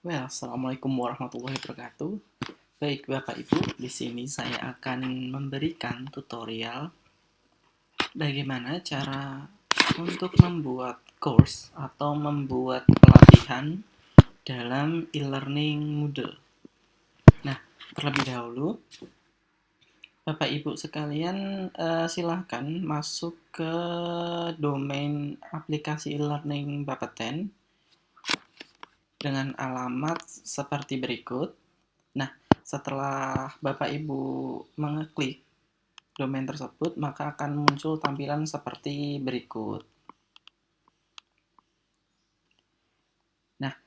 Assalamualaikum warahmatullahi wabarakatuh. Baik, Bapak Ibu, di sini saya akan memberikan tutorial bagaimana cara untuk membuat course atau membuat pelatihan dalam e-learning Moodle. Nah, terlebih dahulu, Bapak Ibu sekalian silahkan masuk ke domain aplikasi e-learning Bapeten dengan alamat seperti berikut. Nah, setelah Bapak Ibu mengeklik domain tersebut, maka akan muncul tampilan seperti berikut. Nah,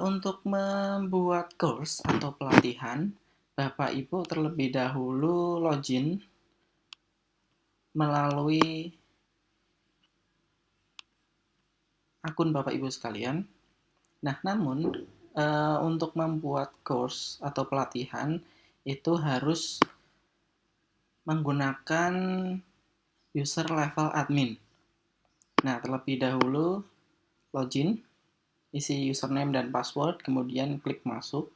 untuk membuat course atau pelatihan, Bapak Ibu terlebih dahulu login melalui akun Bapak Ibu sekalian. Nah, namun untuk membuat course atau pelatihan itu harus menggunakan user level admin. Nah, terlebih dahulu login, isi username dan password, kemudian klik masuk.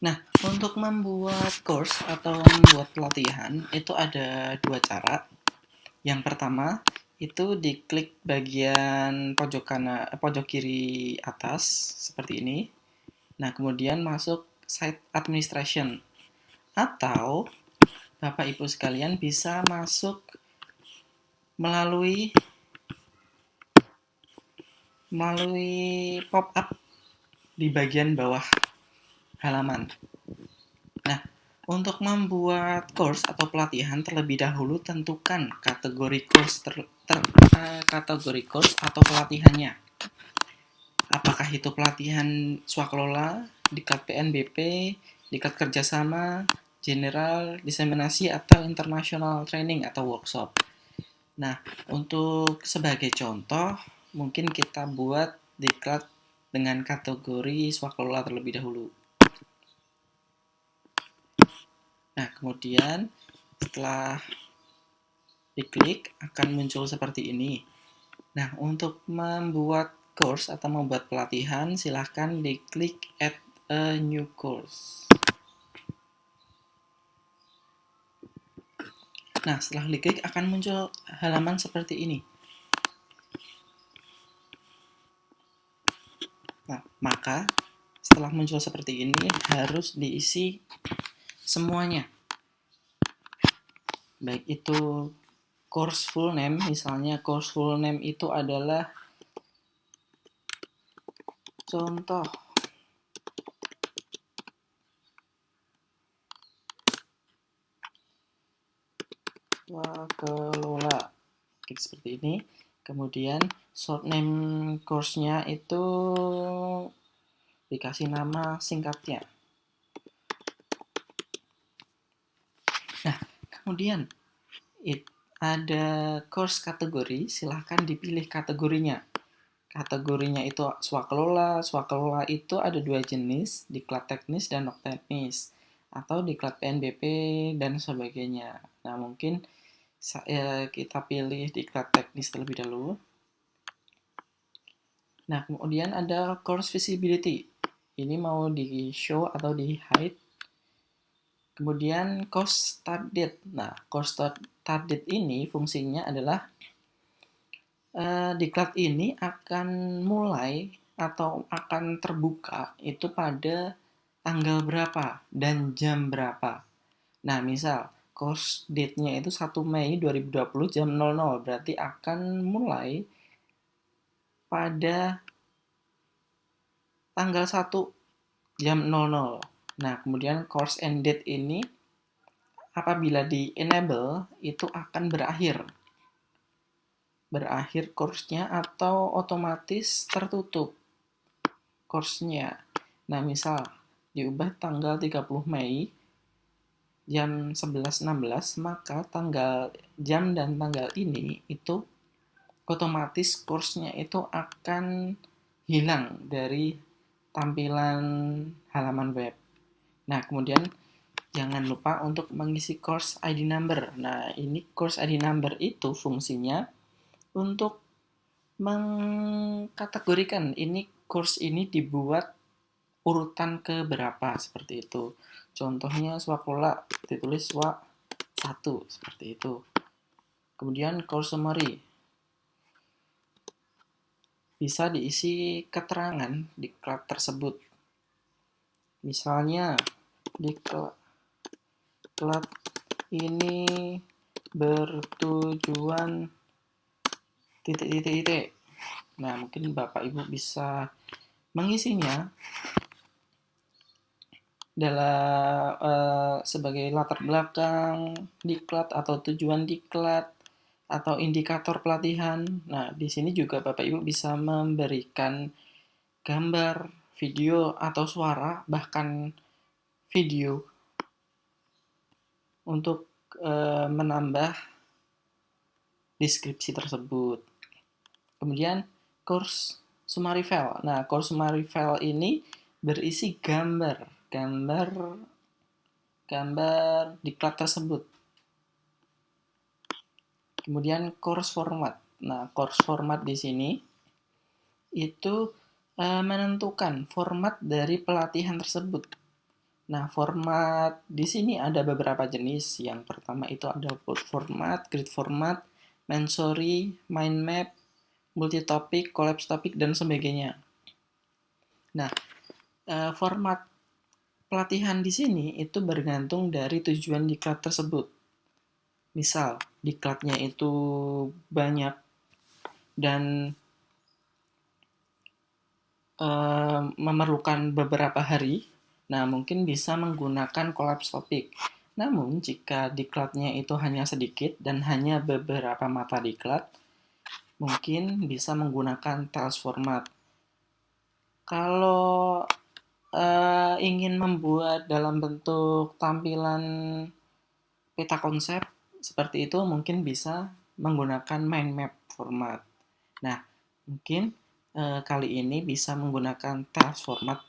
Nah, untuk membuat course atau membuat pelatihan itu ada dua cara. Yang pertama itu diklik bagian pojok kiri atas seperti ini. Nah, kemudian masuk site administration. Atau Bapak Ibu sekalian bisa masuk melalui pop-up di bagian bawah halaman. Nah, untuk membuat course atau pelatihan terlebih dahulu tentukan kategori course kategori course atau pelatihannya. Apakah itu pelatihan swakelola, diklat PNBP, diklat kerjasama, general, diseminasi, atau international training atau workshop. Nah, untuk sebagai contoh, mungkin kita buat diklat dengan kategori swakelola terlebih dahulu. Nah, kemudian setelah diklik akan muncul seperti ini. Nah, untuk membuat course atau membuat pelatihan, silahkan diklik add a new course. Nah, setelah diklik akan muncul halaman seperti ini. Nah, maka setelah muncul seperti ini harus diisi semuanya. Baik itu course full name, misalnya course full name itu adalah contoh swakelola, seperti ini. Kemudian short name course-nya itu dikasih nama singkatnya. Nah, kemudian ada course kategori, silahkan dipilih kategorinya. Kategorinya itu swakelola. Swakelola itu ada dua jenis, diklat teknis dan non teknis, atau diklat PNBP dan sebagainya. Nah, mungkin kita pilih diklat teknis terlebih dahulu. Nah, kemudian ada course visibility. Ini mau di show atau di hide. Kemudian course start date. Nah, course start date ini fungsinya adalah diklat ini akan mulai atau akan terbuka itu pada tanggal berapa dan jam berapa. Nah, misal course date-nya itu 1 Mei 2020 jam 00, berarti akan mulai pada tanggal 1 jam 00. Nah, kemudian course end date ini apabila di enable itu akan berakhir course-nya atau otomatis tertutup course-nya. Nah, misal diubah tanggal 30 Mei jam 11.16, maka jam dan tanggal ini itu otomatis course-nya itu akan hilang dari tampilan halaman web. Nah, kemudian jangan lupa untuk mengisi course ID number. Nah, ini course ID number itu fungsinya Untuk mengkategorikan ini course ini dibuat urutan ke berapa seperti itu. Contohnya swakelola ditulis SWA 1 seperti itu. Kemudian course summary bisa diisi keterangan di diklat tersebut. Misalnya diklat ini bertujuan titik. Nah, mungkin Bapak Ibu bisa mengisinya dalam sebagai latar belakang diklat atau tujuan diklat atau indikator pelatihan. Nah, di sini juga Bapak Ibu bisa memberikan gambar, video atau suara, bahkan video untuk menambah deskripsi tersebut. Kemudian course summary file. Nah, course summary file ini berisi gambar diklat tersebut. Kemudian course format. Nah, course format di sini itu menentukan format dari pelatihan tersebut. Nah, format di sini ada beberapa jenis. Yang pertama itu ada bold format, grid format, Mansory, mind map, multi-topic, collapse topic, dan sebagainya. Nah, format pelatihan di sini itu bergantung dari tujuan diklat tersebut. Misal, diklatnya itu banyak dan memerlukan beberapa hari, nah mungkin bisa menggunakan collapse topic. Namun, jika diklatnya itu hanya sedikit dan hanya beberapa mata diklat, mungkin bisa menggunakan tails format. Kalau ingin membuat dalam bentuk tampilan peta konsep seperti itu, mungkin bisa menggunakan mind map format. Nah, mungkin kali ini bisa menggunakan tails format.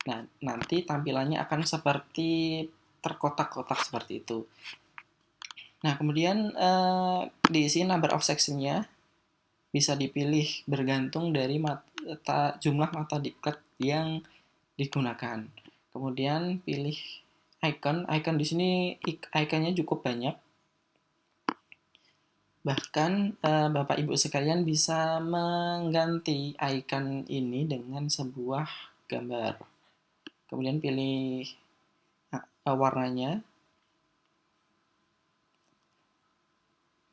Nah, nanti tampilannya akan seperti terkotak-kotak seperti itu. Nah, kemudian diisi number of section-nya bisa dipilih bergantung dari jumlah mata diklat yang digunakan. Kemudian pilih icon. Icon di sini ikonnya cukup banyak. Bahkan Bapak Ibu sekalian bisa mengganti icon ini dengan sebuah gambar. Kemudian pilih warnanya.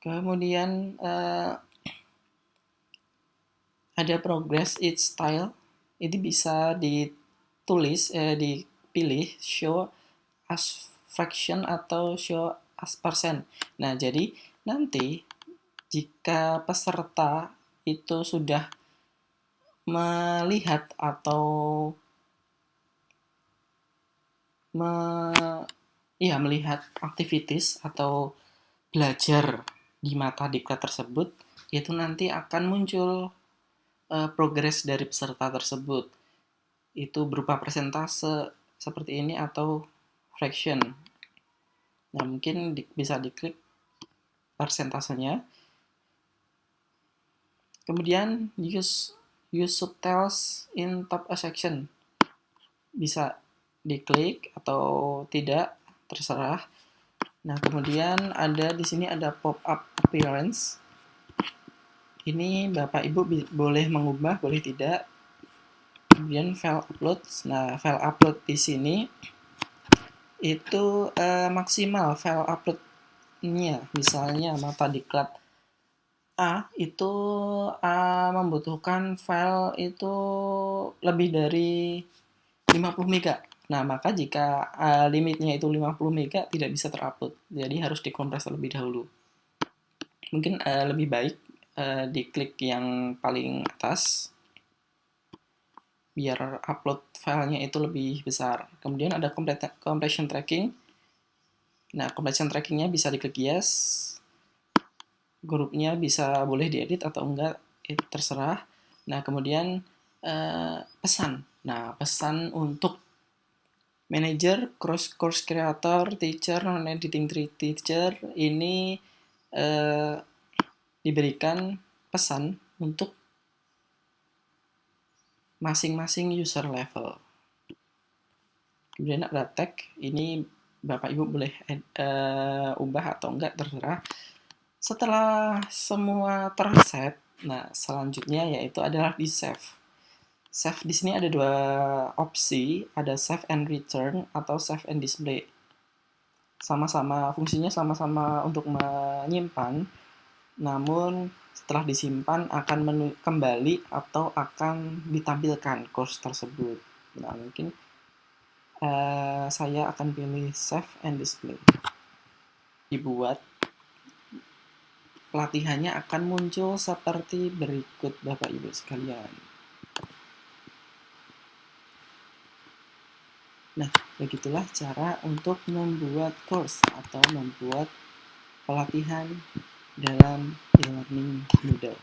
Kemudian ada progress each style. Ini bisa dipilih show as fraction atau show as percent. Nah, jadi nanti jika peserta itu sudah melihat atau melihat aktivitas atau belajar di mata diklat tersebut, itu nanti akan muncul progres dari peserta tersebut. Itu berupa persentase seperti ini atau fraction. Nah, mungkin bisa diklik persentasenya. Kemudian use subtitles in top a section. Bisa diklik atau tidak, terserah. Nah, kemudian di sini ada pop-up appearance. Ini Bapak Ibu boleh mengubah, boleh tidak. Kemudian file upload. Nah, file upload di sini itu maksimal file upload-nya. Misalnya mata diklat A itu membutuhkan file itu lebih dari 50 mega. Nah, maka jika limitnya itu 50 mega tidak bisa terupload. Jadi harus dikompres terlebih dahulu. Mungkin lebih baik diklik yang paling atas biar upload filenya itu lebih besar. Kemudian ada completion tracking. Nah, completion trackingnya bisa diklik yes. Grupnya bisa boleh diedit atau enggak, terserah. Nah, kemudian pesan. Nah, pesan untuk manager, course creator, teacher, non-editing teacher, ini diberikan pesan untuk masing-masing user level. Kemudian ada tag, ini Bapak Ibu boleh ubah atau enggak, terserah. Setelah semua terset, nah selanjutnya yaitu adalah di save. Save di sini ada dua opsi, ada save and return atau save and display. Sama-sama fungsinya sama-sama untuk menyimpan, namun setelah disimpan akan kembali atau akan ditampilkan course tersebut. Nah, mungkin saya akan pilih save and display. Dibuat, pelatihannya akan muncul seperti berikut Bapak Ibu sekalian. Nah, begitulah cara untuk membuat course atau membuat pelatihan dalam e-learning Moodle.